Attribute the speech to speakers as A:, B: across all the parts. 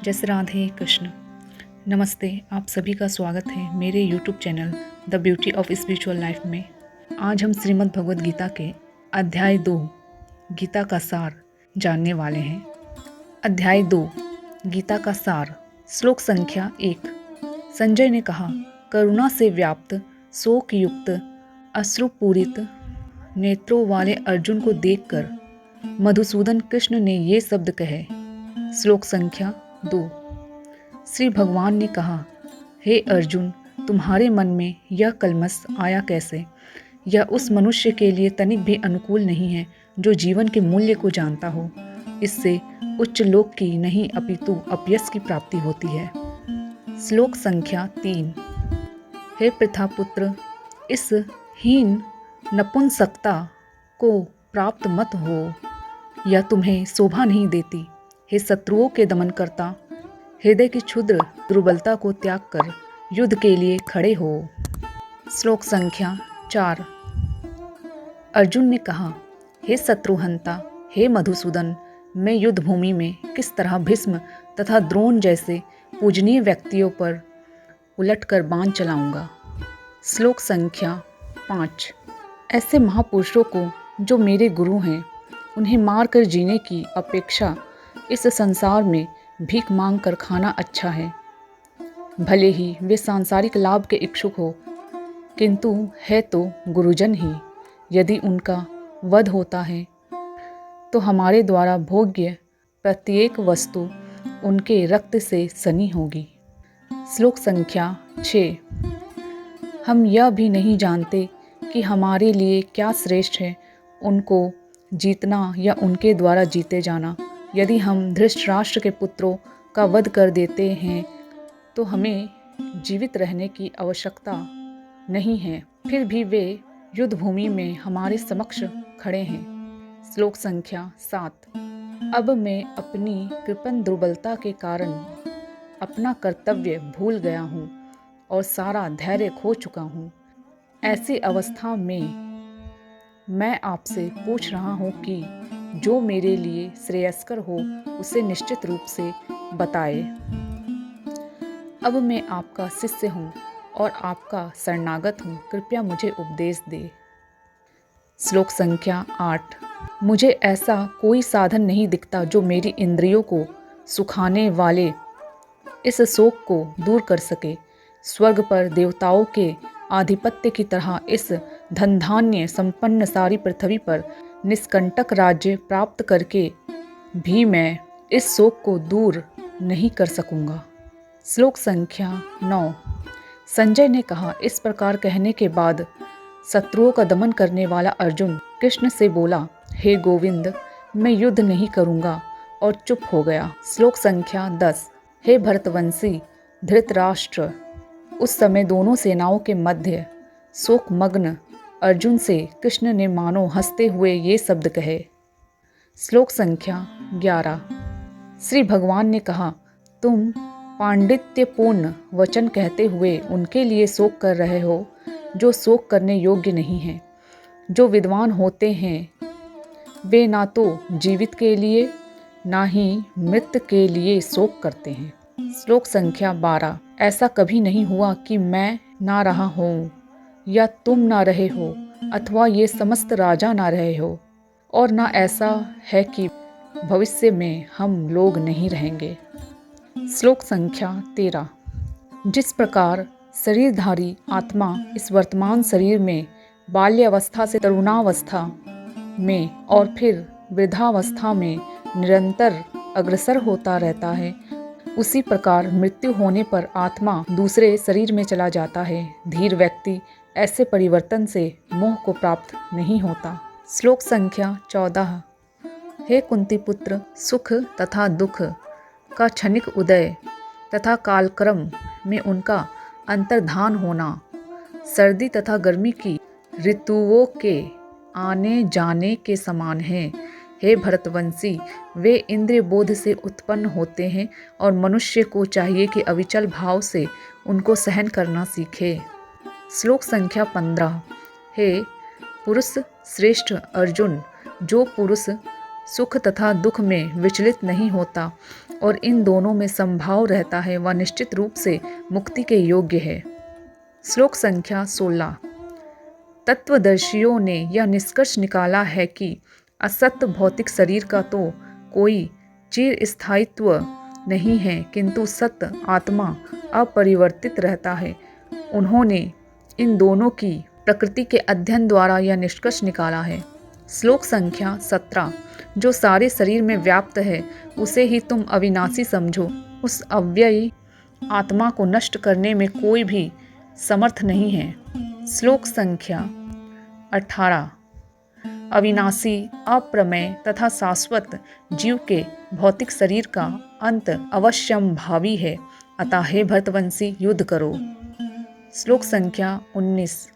A: जैसे राधे कृष्ण। नमस्ते, आप सभी का स्वागत है मेरे YouTube channel the beauty of spiritual life में। आज हम श्रीमद् भगवद गीता के अध्याय 2 गीता का सार जानने वाले हैं। अध्याय 2 गीता का सार। श्लोक संख्या 1। संजय ने कहा, करुणा से व्याप्त शोक युक्त अश्रुपूरित नेत्रों वाले अर्जुन को देखकर मधुसूदन कृष्ण ने ये शब्द कहे। श्लोक संख्या 2। श्री भगवान ने कहा, हे अर्जुन, तुम्हारे मन में यह कलमश आया कैसे? यह उस मनुष्य के लिए तनिक भी अनुकूल नहीं है जो जीवन के मूल्य को जानता हो। इससे उच्च लोक की नहीं अपितु अपयश की प्राप्ति होती है। श्लोक संख्या 3। हे पृथापुत्र, इस हीन नपुंसकता को प्राप्त मत हो, यह तुम्हें शोभा नहीं देती। हे शत्रुओं के दमन करता, हृदय की क्षुद्र दुर्बलता को त्याग कर युद्ध के लिए खड़े हो। श्लोक संख्या 4। अर्जुन ने कहा, हे शत्रुहंता, हे मधुसूदन, मैं युद्ध भूमि में किस तरह भीष्म तथा द्रोण जैसे पूजनीय व्यक्तियों पर उलटकर बाण चलाऊंगा। श्लोक संख्या 5। ऐसे महापुरुषों को जो मेरे गुरु हैं, उन्हें मारकर जीने की अपेक्षा इस संसार में भीख मांग कर खाना अच्छा है। भले ही वे सांसारिक लाभ के इच्छुक हो, किंतु है तो गुरुजन ही। यदि उनका वध होता है तो हमारे द्वारा भोग्य प्रत्येक वस्तु उनके रक्त से सनी होगी। श्लोक संख्या 6। हम यह भी नहीं जानते कि हमारे लिए क्या श्रेष्ठ है, उनको जीतना या उनके द्वारा जीते जाना। यदि हम धृतराष्ट्र के पुत्रों का वध कर देते हैं तो हमें जीवित रहने की आवश्यकता नहीं है, फिर भी वे युद्ध भूमि में हमारे समक्ष खड़े हैं। श्लोक संख्या 7। अब मैं अपनी कृपण दुर्बलता के कारण अपना कर्तव्य भूल गया हूँ और सारा धैर्य खो चुका हूँ। ऐसी अवस्था में मैं आपसे पूछ रहा हूँ कि जो मेरे लिए श्रेयस्कर हो उसे निश्चित रूप से बताए। अब मैं आपका शिष्य हूँ और आपका शरणागत हूँ, कृपया मुझे उपदेश दे। श्लोक संख्या 8। मुझे ऐसा कोई साधन नहीं दिखता जो मेरी इंद्रियों को सुखाने वाले इस शोक को दूर कर सके। स्वर्ग पर देवताओं के आधिपत्य की तरह इस धन धान्य संपन्न सारी पृथ्वी पर निष्कंटक राज्य प्राप्त करके भी मैं इस शोक को दूर नहीं कर सकूंगा। श्लोक संख्या 9। संजय ने कहा, इस प्रकार कहने के बाद शत्रुओं का दमन करने वाला अर्जुन कृष्ण से बोला, हे गोविंद, मैं युद्ध नहीं करूंगा, और चुप हो गया। श्लोक संख्या 10। हे भरतवंशी धृतराष्ट्र, उस समय दोनों सेनाओं के मध्य शोकमग्न अर्जुन से कृष्ण ने मानो हंसते हुए ये शब्द कहे। श्लोक संख्या 11। श्री भगवान ने कहा, तुम पांडित्यपूर्ण वचन कहते हुए उनके लिए शोक कर रहे हो जो शोक करने योग्य नहीं है। जो विद्वान होते हैं वे ना तो जीवित के लिए ना ही मृत के लिए शोक करते हैं। श्लोक संख्या 12। ऐसा कभी नहीं हुआ कि मैं ना रहा हूँ या तुम ना रहे हो अथवा ये समस्त राजा ना रहे हो, और ना ऐसा है कि भविष्य में हम लोग नहीं रहेंगे। श्लोक संख्या 13। जिस प्रकार शरीरधारी आत्मा इस वर्तमान शरीर में बाल्यावस्था से तरुणावस्था में और फिर वृद्धावस्था में निरंतर अग्रसर होता रहता है, उसी प्रकार मृत्यु होने पर आत्मा दूसरे शरीर में चला जाता है। धीर व्यक्ति ऐसे परिवर्तन से मोह को प्राप्त नहीं होता। श्लोक संख्या 14। हे कुंती पुत्र, सुख तथा दुख का क्षणिक उदय तथा कालक्रम में उनका अंतर्धान होना सर्दी तथा गर्मी की ऋतुओं के आने जाने के समान है। हे भरतवंशी, वे इंद्रिय बोध से उत्पन्न होते हैं और मनुष्य को चाहिए कि अविचल भाव से उनको सहन करना सीखे। श्लोक संख्या 15। हे पुरुष श्रेष्ठ अर्जुन, जो पुरुष सुख तथा दुख में विचलित नहीं होता और इन दोनों में संभाव रहता है वह निश्चित रूप से मुक्ति के योग्य है। श्लोक संख्या 16। तत्वदर्शियों ने यह निष्कर्ष निकाला है कि असत भौतिक शरीर का तो कोई चिरस्थायित्व नहीं है, किंतु सत आत्मा अपरिवर्तित रहता है। उन्होंने इन दोनों की प्रकृति के अध्ययन द्वारा यह निष्कर्ष निकाला है। श्लोक संख्या 17। जो सारे शरीर में व्याप्त है उसे ही तुम अविनाशी समझो। उस अव्ययी आत्मा को नष्ट करने में कोई भी समर्थ नहीं है। श्लोक संख्या 18। अविनाशी, अप्रमेय तथा शाश्वत जीव के भौतिक शरीर का अंत अवश्यंभावी है, अतः हे भरतवंशी युद्ध करो। श्लोक संख्या 19।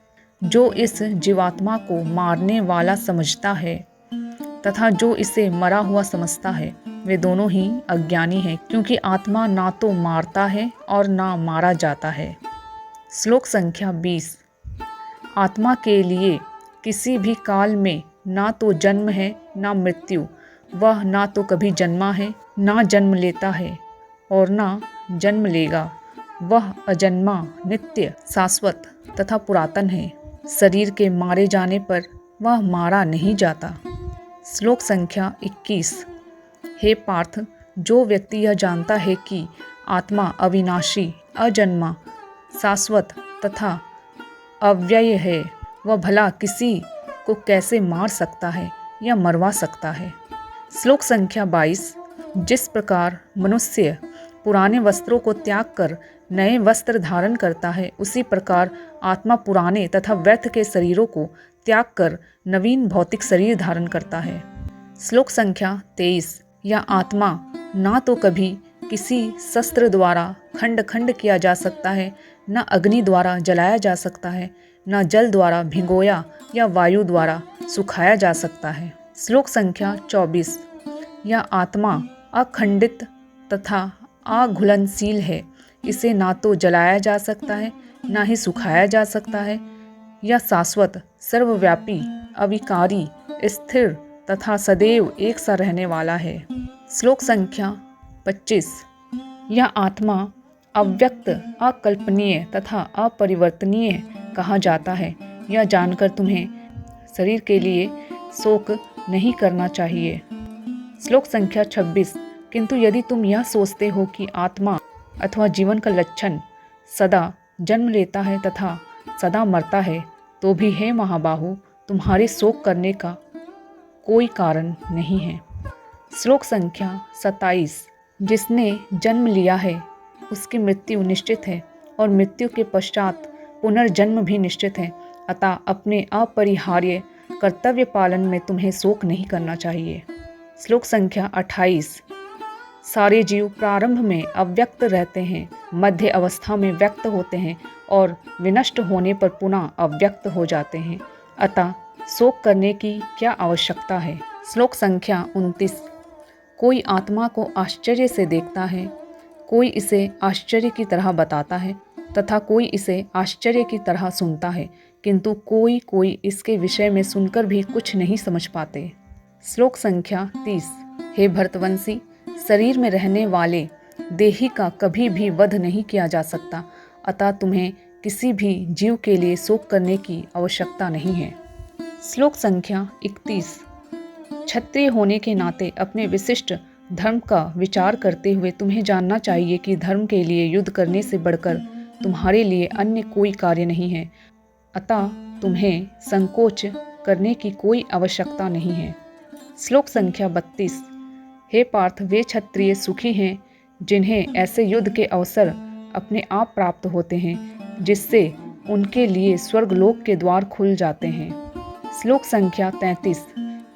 A: जो इस जीवात्मा को मारने वाला समझता है तथा जो इसे मरा हुआ समझता है वे दोनों ही अज्ञानी हैं, क्योंकि आत्मा ना तो मारता है और ना मारा जाता है। श्लोक संख्या 20। आत्मा के लिए किसी भी काल में ना तो जन्म है ना मृत्यु। वह ना तो कभी जन्मा है, ना जन्म लेता है और ना जन्म लेगा। वह अजन्मा, नित्य, शाश्वत तथा पुरातन है। शरीर के मारे जाने पर वह मारा नहीं जाता। श्लोक संख्या 21। हे पार्थ, जो व्यक्ति यह जानता है कि आत्मा अविनाशी, अजन्मा, शाश्वत तथा अव्यय है, वह भला किसी को कैसे मार सकता है या मरवा सकता है। श्लोक संख्या 22। जिस प्रकार मनुष्य पुराने वस्त्रों को त्याग कर नए वस्त्र धारण करता है, उसी प्रकार आत्मा पुराने तथा व्यर्थ के शरीरों को त्याग कर नवीन भौतिक शरीर धारण करता है। श्लोक संख्या 23। यह आत्मा ना तो कभी किसी शस्त्र द्वारा खंड खंड किया जा सकता है, न अग्नि द्वारा जलाया जा सकता है, न जल द्वारा भिगोया या वायु द्वारा सुखाया जा सकता है। श्लोक संख्या 24। यह आत्मा अखंडित तथा अघुलनशील है। इसे ना तो जलाया जा सकता है, ना ही सुखाया जा सकता है। यह शाश्वत, सर्वव्यापी, अविकारी, स्थिर तथा सदैव एक सा रहने वाला है। श्लोक संख्या 25। यह आत्मा अव्यक्त, अकल्पनीय तथा अपरिवर्तनीय कहा जाता है। यह जानकर तुम्हें शरीर के लिए शोक नहीं करना चाहिए। श्लोक संख्या 26। किंतु यदि तुम यह सोचते हो कि आत्मा अथवा जीवन का लक्षण सदा जन्म लेता है तथा सदा मरता है, तो भी हे महाबाहु, तुम्हारे शोक करने का कोई कारण नहीं है। श्लोक संख्या 27। जिसने जन्म लिया है उसकी मृत्यु निश्चित है और मृत्यु के पश्चात पुनर्जन्म भी निश्चित है, अतः अपने अपरिहार्य कर्तव्य पालन में तुम्हें शोक नहीं करना चाहिए। श्लोक संख्या 28। सारे जीव प्रारंभ में अव्यक्त रहते हैं, मध्य अवस्था में व्यक्त होते हैं और विनष्ट होने पर पुनः अव्यक्त हो जाते हैं, अतः शोक करने की क्या आवश्यकता है। श्लोक संख्या 29। कोई आत्मा को आश्चर्य से देखता है, कोई इसे आश्चर्य की तरह बताता है तथा कोई इसे आश्चर्य की तरह सुनता है, किंतु कोई इसके विषय में सुनकर भी कुछ नहीं समझ पाते। श्लोक संख्या 30। हे भरतवंशी, शरीर में रहने वाले देही का कभी भी वध नहीं किया जा सकता, अतः तुम्हें किसी भी जीव के लिए शोक करने की आवश्यकता नहीं है। श्लोक संख्या 31। क्षत्रिय होने के नाते अपने विशिष्ट धर्म का विचार करते हुए तुम्हें जानना चाहिए कि धर्म के लिए युद्ध करने से बढ़कर तुम्हारे लिए अन्य कोई कार्य नहीं है, अतः तुम्हें संकोच करने की कोई आवश्यकता नहीं है। श्लोक संख्या 32। हे पार्थ, वे क्षत्रिय सुखी हैं जिन्हें ऐसे युद्ध के अवसर अपने आप प्राप्त होते हैं, जिससे उनके लिए स्वर्गलोक के द्वार खुल जाते हैं। श्लोक संख्या 33।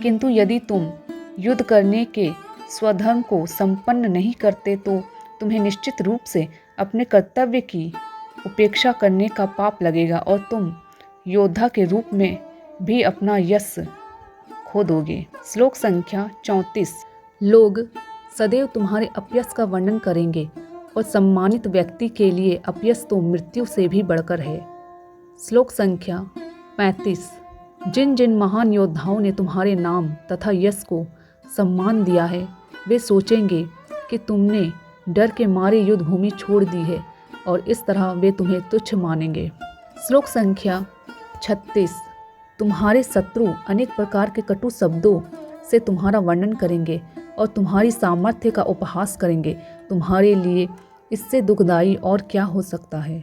A: किंतु यदि तुम युद्ध करने के स्वधर्म को संपन्न नहीं करते तो तुम्हें निश्चित रूप से अपने कर्तव्य की उपेक्षा करने का पाप लगेगा और तुम योद्धा के रूप में भी अपना यश खो दोगे। श्लोक संख्या 34। लोग सदैव तुम्हारे अपयश का वर्णन करेंगे और सम्मानित व्यक्ति के लिए अपयश तो मृत्यु से भी बढ़कर है। श्लोक संख्या 35। जिन जिन महान योद्धाओं ने तुम्हारे नाम तथा यश को सम्मान दिया है, वे सोचेंगे कि तुमने डर के मारे युद्ध भूमि छोड़ दी है और इस तरह वे तुम्हें तुच्छ मानेंगे। श्लोक संख्या 36। तुम्हारे शत्रु अनेक प्रकार के कटु शब्दों से तुम्हारा वर्णन करेंगे और तुम्हारी सामर्थ्य का उपहास करेंगे। तुम्हारे लिए इससे दुखदायी और क्या हो सकता है।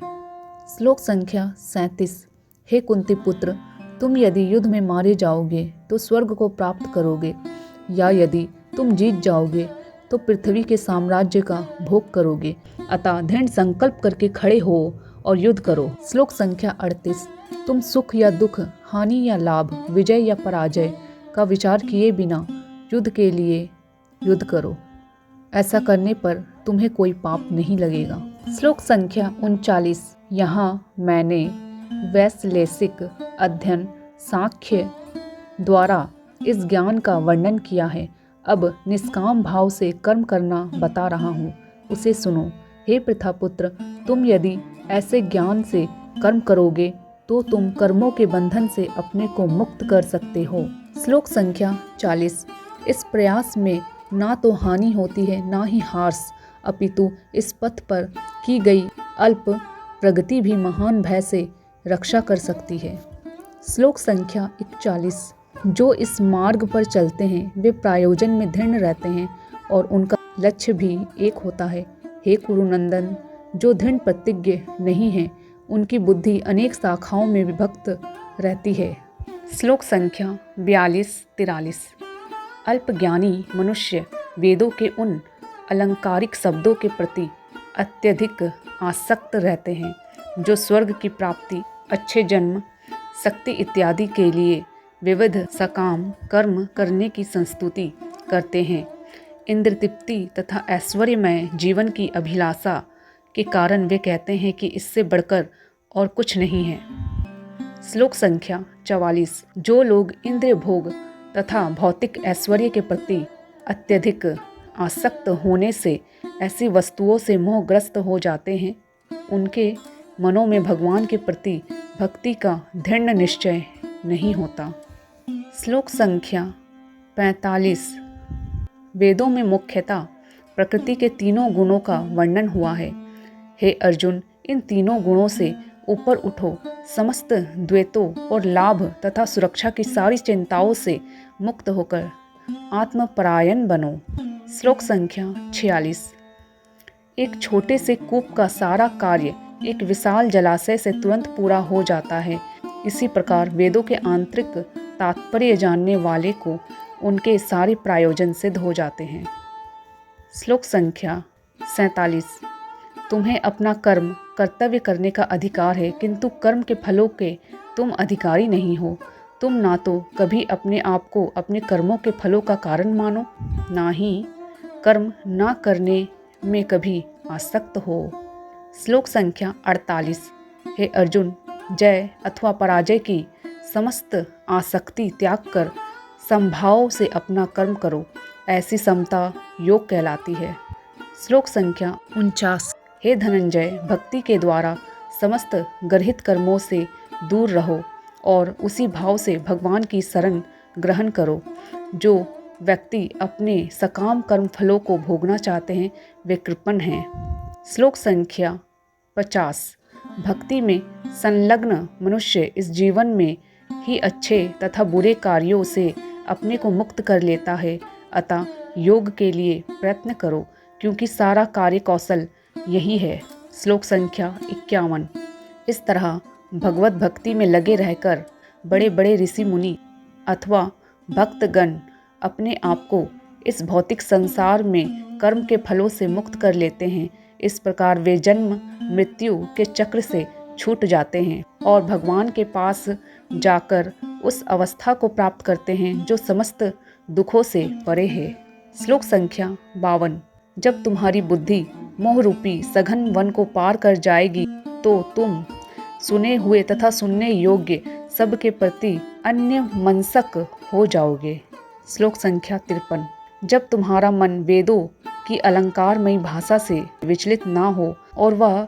A: श्लोक संख्या 37। हे कुंती पुत्र, तुम यदि युद्ध में मारे जाओगे तो स्वर्ग को प्राप्त करोगे, या यदि तुम जीत जाओगे तो पृथ्वी के साम्राज्य का भोग करोगे। अतः दृढ़ संकल्प करके खड़े हो और युद्ध करो। श्लोक संख्या 38। तुम सुख या दुख, हानि या लाभ, विजय या पराजय का विचार किए बिना युद्ध के लिए युद्ध करो। ऐसा करने पर तुम्हें कोई पाप नहीं लगेगा। श्लोक संख्या 39। यहाँ मैंने वैश्लेषिक अध्ययन सांख्य द्वारा इस ज्ञान का वर्णन किया है। अब निष्काम भाव से कर्म करना बता रहा हूँ, उसे सुनो। हे प्रथापुत्र, तुम यदि ऐसे ज्ञान से कर्म करोगे तो तुम कर्मों के बंधन से अपने को मुक्त कर सकते हो। श्लोक संख्या 40। इस प्रयास में ना तो हानि होती है ना ही हार्स, अपितु इस पथ पर की गई अल्प प्रगति भी महान भय से रक्षा कर सकती है। श्लोक संख्या 41। जो इस मार्ग पर चलते हैं वे प्रायोजन में दृढ़ रहते हैं और उनका लक्ष्य भी एक होता है। हे कुरुनंदन, जो दृढ़ प्रतिज्ञ नहीं है उनकी बुद्धि अनेक शाखाओं में विभक्त रहती है। श्लोक संख्या 42-43। अल्पज्ञानी मनुष्य वेदों के उन अलंकारिक शब्दों के प्रति अत्यधिक आसक्त रहते हैं जो स्वर्ग की प्राप्ति, अच्छे जन्म, शक्ति इत्यादि के लिए विविध सकाम कर्म करने की संस्तुति करते हैं। इंद्र तृप्ति तथा ऐश्वर्यमय जीवन की अभिलाषा के कारण वे कहते हैं कि इससे बढ़कर और कुछ नहीं है। श्लोक संख्या 44। जो लोग इंद्रिय भोग तथा भौतिक ऐश्वर्य के प्रति अत्यधिक आसक्त होने से ऐसी वस्तुओं से मोहग्रस्त हो जाते हैं, उनके मनों में भगवान के प्रति भक्ति का दृढ़ निश्चय नहीं होता। श्लोक संख्या 45। वेदों में मुख्यतः प्रकृति के तीनों गुणों का वर्णन हुआ है। हे अर्जुन, इन तीनों गुणों से ऊपर उठो, समस्त द्वैतों और लाभ तथा सुरक्षा की सारी चिंताओं से मुक्त होकर आत्मपरायण बनो। श्लोक संख्या 46। एक छोटे से कूप का सारा कार्य एक विशाल जलाशय से तुरंत पूरा हो जाता है। इसी प्रकार वेदों के आंतरिक तात्पर्य जानने वाले को उनके सारे प्रायोजन सिद्ध हो जाते हैं। श्लोक संख्या 47। तुम्हें अपना कर्म कर्तव्य करने का अधिकार है, किंतु कर्म के फलों के तुम अधिकारी नहीं हो। तुम ना तो कभी अपने आप को अपने कर्मों के फलों का कारण मानो, ना ही कर्म ना करने में कभी आसक्त हो। श्लोक संख्या 48। हे अर्जुन, जय अथवा पराजय की समस्त आसक्ति त्याग कर समभाव से अपना कर्म करो। ऐसी समता योग कहलाती है। श्लोक संख्या 49। हे धनंजय, भक्ति के द्वारा समस्त गर्हित कर्मों से दूर रहो और उसी भाव से भगवान की शरण ग्रहण करो। जो व्यक्ति अपने सकाम कर्म फलों को भोगना चाहते हैं वे कृपण हैं। श्लोक संख्या 50। भक्ति में संलग्न मनुष्य इस जीवन में ही अच्छे तथा बुरे कार्यों से अपने को मुक्त कर लेता है। अतः योग के लिए प्रयत्न करो, क्योंकि सारा कार्य कौशल यही है। श्लोक संख्या 51। इस तरह भगवत भक्ति में लगे रहकर बड़े बड़े ऋषि मुनि अथवा भक्तगण अपने आप को इस भौतिक संसार में कर्म के फलों से मुक्त कर लेते हैं। इस प्रकार वे जन्म मृत्यु के चक्र से छूट जाते हैं और भगवान के पास जाकर उस अवस्था को प्राप्त करते हैं जो समस्त दुखों से परे है। श्लोक संख्या 52। जब तुम्हारी बुद्धि मोह रूपी सघन वन को पार कर जाएगी तो तुम सुने हुए तथा सुनने योग्य सब के प्रति अन्य मनसक हो जाओगे। श्लोक संख्या 53। जब तुम्हारा मन वेदों की अलंकारमयी भाषा से विचलित ना हो और वह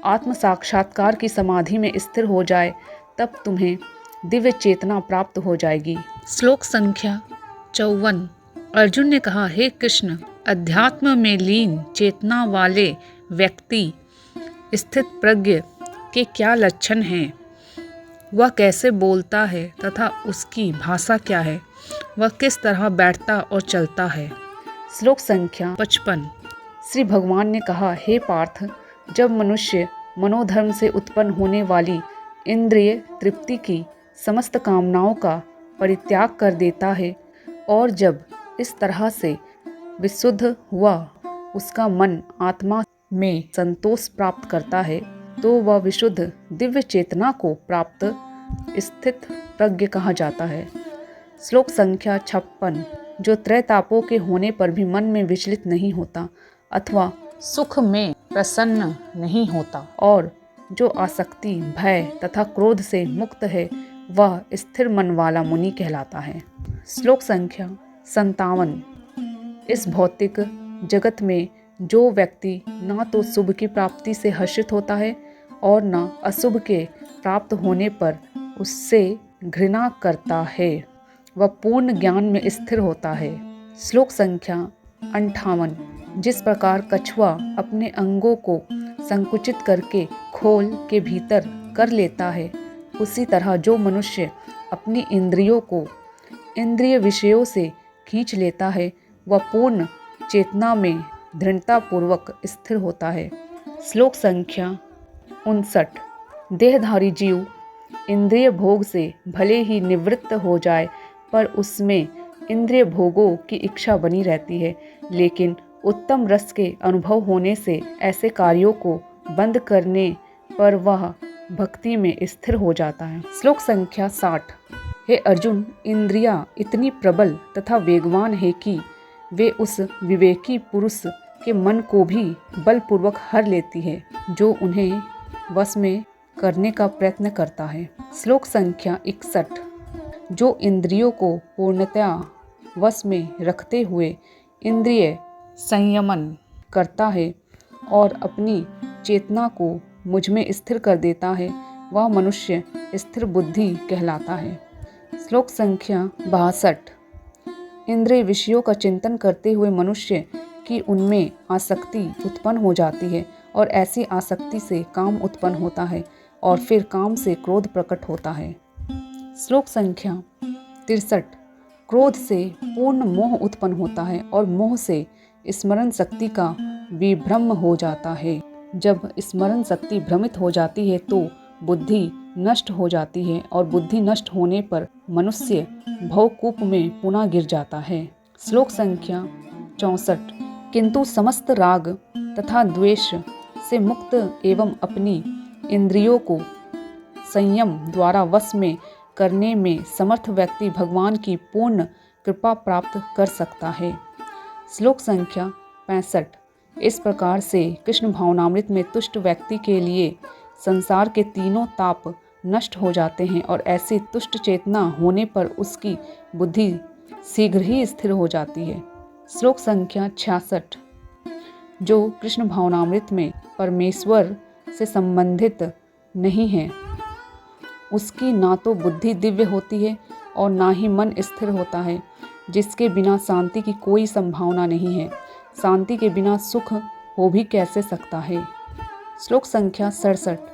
A: आत्म साक्षात्कार की समाधि में स्थिर हो जाए, तब तुम्हें दिव्य चेतना प्राप्त हो जाएगी। श्लोक संख्या 54। अर्जुन ने कहा, हे कृष्ण, अध्यात्म में लीन चेतना वाले व्यक्ति स्थित प्रज्ञ के क्या लक्षण हैं, वह कैसे बोलता है तथा उसकी भाषा क्या है, वह किस तरह बैठता और चलता है। श्लोक संख्या 55। श्री भगवान ने कहा, हे पार्थ, जब मनुष्य मनोधर्म से उत्पन्न होने वाली इंद्रिय तृप्ति की समस्त कामनाओं का परित्याग कर देता है और जब इस तरह से विशुद्ध हुआ उसका मन आत्मा में संतोष प्राप्त करता है, तो वह विशुद्ध दिव्य चेतना को प्राप्त स्थित प्रज्ञ कहा जाता है। श्लोक संख्या 56। जो त्रैतापों के होने पर भी मन में विचलित नहीं होता अथवा सुख में प्रसन्न नहीं होता और जो आसक्ति, भय तथा क्रोध से मुक्त है, वह स्थिर मन वाला मुनि कहलाता है। श्लोक संख्या 57। इस भौतिक जगत में जो व्यक्ति ना तो शुभ की प्राप्ति से हर्षित होता है और न अशुभ के प्राप्त होने पर उससे घृणा करता है, वह पूर्ण ज्ञान में स्थिर होता है। श्लोक संख्या 58। जिस प्रकार कछुआ अपने अंगों को संकुचित करके खोल के भीतर कर लेता है, उसी तरह जो मनुष्य अपनी इंद्रियों को इंद्रिय विषयों से खींच लेता है, वह पूर्ण चेतना में दृढ़तापूर्वक स्थिर होता है। श्लोक संख्या 59। देहधारी जीव इंद्रिय भोग से भले ही निवृत्त हो जाए, पर उसमें इंद्रिय भोगों की इच्छा बनी रहती है, लेकिन उत्तम रस के अनुभव होने से ऐसे कार्यों को बंद करने पर वह भक्ति में स्थिर हो जाता है। श्लोक संख्या 60। हे अर्जुन, इंद्रियां इतनी प्रबल तथा वेगवान है कि वे उस विवेकी पुरुष के मन को भी बलपूर्वक हर लेती है जो उन्हें वश में करने का प्रयत्न करता है। श्लोक संख्या 61। जो इंद्रियों को पूर्णतया वश में रखते हुए इंद्रिय संयमन करता है और अपनी चेतना को मुझ में स्थिर कर देता है, वह मनुष्य स्थिर बुद्धि कहलाता है। श्लोक संख्या 62। इंद्रिय विषयों का चिंतन करते हुए मनुष्य की उनमें आसक्ति उत्पन्न हो जाती है और ऐसी आसक्ति से काम उत्पन्न होता है और फिर काम से क्रोध प्रकट होता है। श्लोक संख्या 63। क्रोध से पूर्ण मोह उत्पन्न होता है और मोह से स्मरण शक्ति का विभ्रम हो जाता है। जब स्मरण शक्ति भ्रमित हो जाती है तो बुद्धि नष्ट हो जाती है और बुद्धि नष्ट होने पर मनुष्य भवकूप में पुनः गिर जाता है। श्लोक संख्या 64। किंतु समस्त राग तथा द्वेष से मुक्त एवं अपनी इंद्रियों को संयम द्वारा वश में करने में समर्थ व्यक्ति भगवान की पूर्ण कृपा प्राप्त कर सकता है। श्लोक संख्या 65। इस प्रकार से कृष्ण भावनामृत में तुष्ट व्यक्ति के लिए संसार के तीनों ताप नष्ट हो जाते हैं और ऐसी तुष्ट चेतना होने पर उसकी बुद्धि शीघ्र ही स्थिर हो जाती है। श्लोक संख्या 66। जो कृष्ण भावनामृत में परमेश्वर से संबंधित नहीं है, उसकी ना तो बुद्धि दिव्य होती है और ना ही मन स्थिर होता है, जिसके बिना शांति की कोई संभावना नहीं है। शांति के बिना सुख हो भी कैसे सकता है। श्लोक संख्या 67।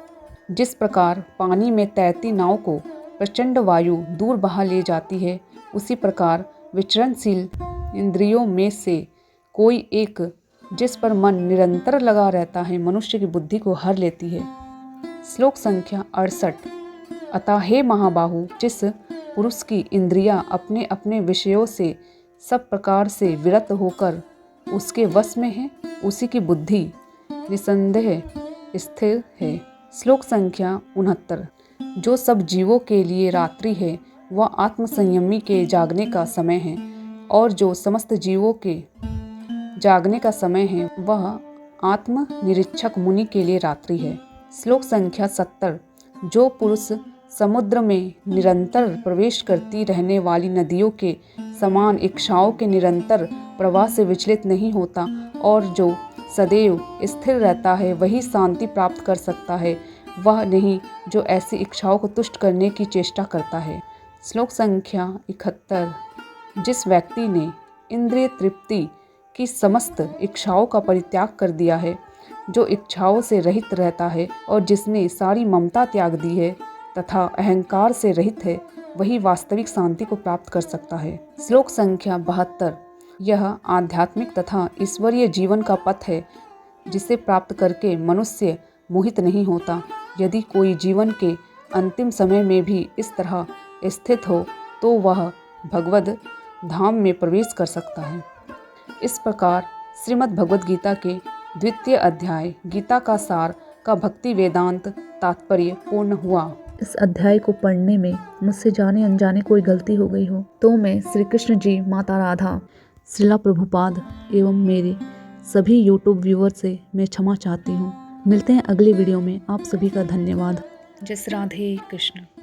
A: जिस प्रकार पानी में तैरती नाव को प्रचंड वायु दूर बहा ले जाती है, उसी प्रकार विचरणशील इंद्रियों में से कोई एक जिस पर मन निरंतर लगा रहता है, मनुष्य की बुद्धि को हर लेती है। श्लोक संख्या 68। अतः हे महाबाहु, जिस पुरुष की इंद्रियां अपने अपने विषयों से सब प्रकार से विरत होकर उसके वश में है, उसी की बुद्धि निसंदेह स्थिर है। श्लोक संख्या 69। जो सब जीवों के लिए रात्रि है, वह आत्मसंयमी के जागने का समय है, और जो समस्त जीवों के जागने का समय है, वह आत्मनिरीक्षक मुनि के लिए रात्रि है। श्लोक संख्या 70। जो पुरुष समुद्र में निरंतर प्रवेश करती रहने वाली नदियों के समान इच्छाओं के निरंतर प्रवाह से विचलित नहीं होता और जो सदैव स्थिर रहता है, वही शांति प्राप्त कर सकता है, वह नहीं जो ऐसी इच्छाओं को तुष्ट करने की चेष्टा करता है। श्लोक संख्या 71। जिस व्यक्ति ने इंद्रिय तृप्ति कि समस्त इच्छाओं का परित्याग कर दिया है। जो इच्छाओं से रहित रहता है और जिसने सारी ममता त्याग दी है तथा अहंकार से रहित है, वही वास्तविक शांति को प्राप्त कर सकता है। श्लोक संख्या 72। यह आध्यात्मिक तथा ईश्वरीय जीवन का पथ है, जिसे प्राप्त करके मनुष्य मोहित नहीं होता। यदि कोई जीवन के अंतिम समय में भी इस तरह स्थित हो तो वह भगवद धाम में प्रवेश कर सकता है। इस प्रकार श्रीमद् भगवद गीता के द्वितीय अध्याय गीता का सार का भक्ति वेदांत तात्पर्य पूर्ण हुआ।
B: इस अध्याय को पढ़ने में मुझसे जाने अनजाने कोई गलती हो गई हो तो मैं श्री कृष्ण जी, माता राधा, श्रीला प्रभुपाद एवं मेरे सभी यूट्यूब व्यूअर से मैं क्षमा चाहती हूँ। मिलते हैं अगली वीडियो में। आप सभी का धन्यवाद।
A: जय श्री राधे कृष्ण।